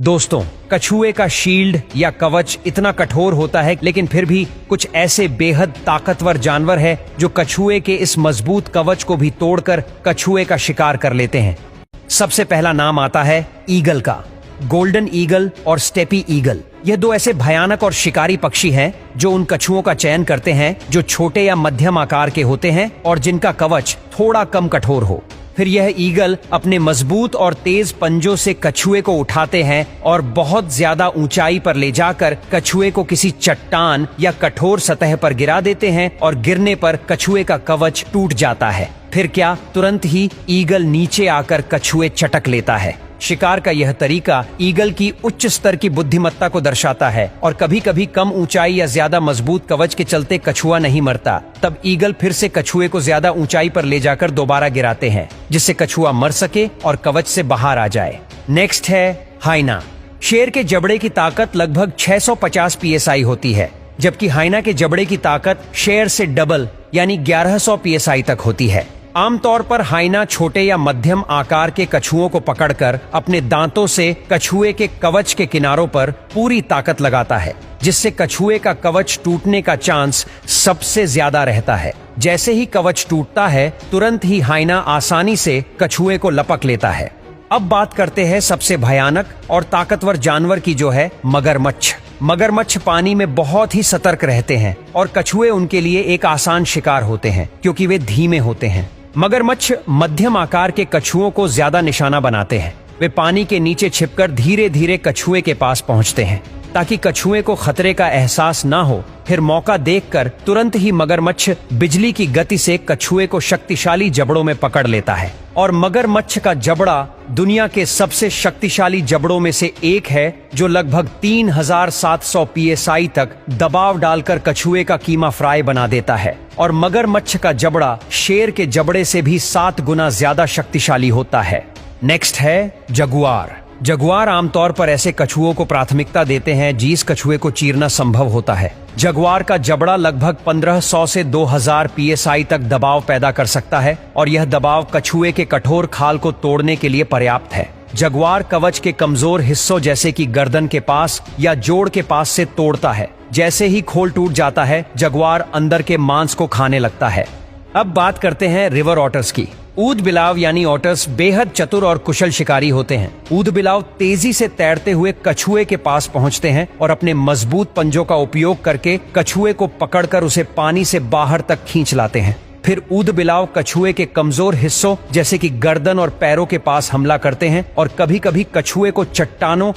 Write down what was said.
दोस्तों, कछुए का शील्ड या कवच इतना कठोर होता है, लेकिन फिर भी कुछ ऐसे बेहद ताकतवर जानवर है जो कछुए के इस मजबूत कवच को भी तोड़कर कछुए का शिकार कर लेते हैं। सबसे पहला नाम आता है ईगल का। गोल्डन ईगल और स्टेपी ईगल, यह दो ऐसे भयानक और शिकारी पक्षी हैं जो उन कछुओं का चयन करते हैं जो छोटे या मध्यम आकार के होते हैं और जिनका कवच थोड़ा कम कठोर हो। फिर यह ईगल अपने मजबूत और तेज पंजों से कछुए को उठाते हैं और बहुत ज्यादा ऊंचाई पर ले जाकर कछुए को किसी चट्टान या कठोर सतह पर गिरा देते हैं और गिरने पर कछुए का कवच टूट जाता है। फिर क्या, तुरंत ही ईगल नीचे आकर कछुए चटक लेता है। शिकार का यह तरीका ईगल की उच्च स्तर की बुद्धिमत्ता को दर्शाता है और कभी कभी कम ऊंचाई या ज्यादा मजबूत कवच के चलते कछुआ नहीं मरता, तब ईगल फिर से कछुए को ज्यादा ऊंचाई पर ले जाकर दोबारा गिराते हैं जिससे कछुआ मर सके और कवच से बाहर आ जाए। नेक्स्ट है हाइना। शेर के जबड़े की ताकत लगभग 650 psi होती है, जबकि हाइना के जबड़े की ताकत शेर से डबल यानी 1100 psi तक होती है। आमतौर पर हाइना छोटे या मध्यम आकार के कछुओं को पकड़कर अपने दांतों से कछुए के कवच के किनारों पर पूरी ताकत लगाता है, जिससे कछुए का कवच टूटने का चांस सबसे ज्यादा रहता है। जैसे ही कवच टूटता है, तुरंत ही हाइना आसानी से कछुए को लपक लेता है। अब बात करते हैं सबसे भयानक और ताकतवर जानवर की, जो है मगरमच्छ। मगरमच्छ पानी में बहुत ही सतर्क रहते हैं और कछुए उनके लिए एक आसान शिकार होते हैं क्योंकि वे धीमे होते हैं। मगरमच्छ मध्यम आकार के कछुओं को ज्यादा निशाना बनाते हैं। वे पानी के नीचे छिपकर धीरे धीरे कछुए के पास पहुंचते हैं ताकि कछुए को खतरे का एहसास ना हो। फिर मौका देखकर तुरंत ही मगरमच्छ बिजली की गति से कछुए को शक्तिशाली जबड़ों में पकड़ लेता है। और मगरमच्छ का जबड़ा दुनिया के सबसे शक्तिशाली जबड़ों में से एक है, जो लगभग 3700 psi तक दबाव डालकर कछुए का कीमा फ्राई बना देता है। और मगरमच्छ का जबड़ा शेर के जबड़े से भी 7 गुना ज्यादा शक्तिशाली होता है। नेक्स्ट है जगुआर। जगुआर आमतौर पर ऐसे कछुओं को प्राथमिकता देते हैं जिस कछुए को चीरना संभव होता है। जगुआर का जबड़ा लगभग 1500 से 2000 psi तक दबाव पैदा कर सकता है और यह दबाव कछुए के कठोर खाल को तोड़ने के लिए पर्याप्त है। जगुआर कवच के कमजोर हिस्सों जैसे कि गर्दन के पास या जोड़ के पास से तोड़ता है। जैसे ही खोल टूट जाता है, जगुआर अंदर के मांस को खाने लगता है। अब बात करते हैं रिवर ऑटर्स की। ऊदबिलाव यानी ऑटर्स बेहद चतुर और कुशल शिकारी होते हैं। ऊदबिलाव तेजी से तैरते हुए कछुए के पास पहुंचते हैं और अपने मजबूत पंजों का उपयोग करके कछुए को पकड़कर उसे पानी से बाहर तक खींच लाते हैं। फिर ऊदबिलाव कछुए के कमजोर हिस्सों जैसे कि गर्दन और पैरों के पास हमला करते हैं और कभी कभी कछुए को चट्टानों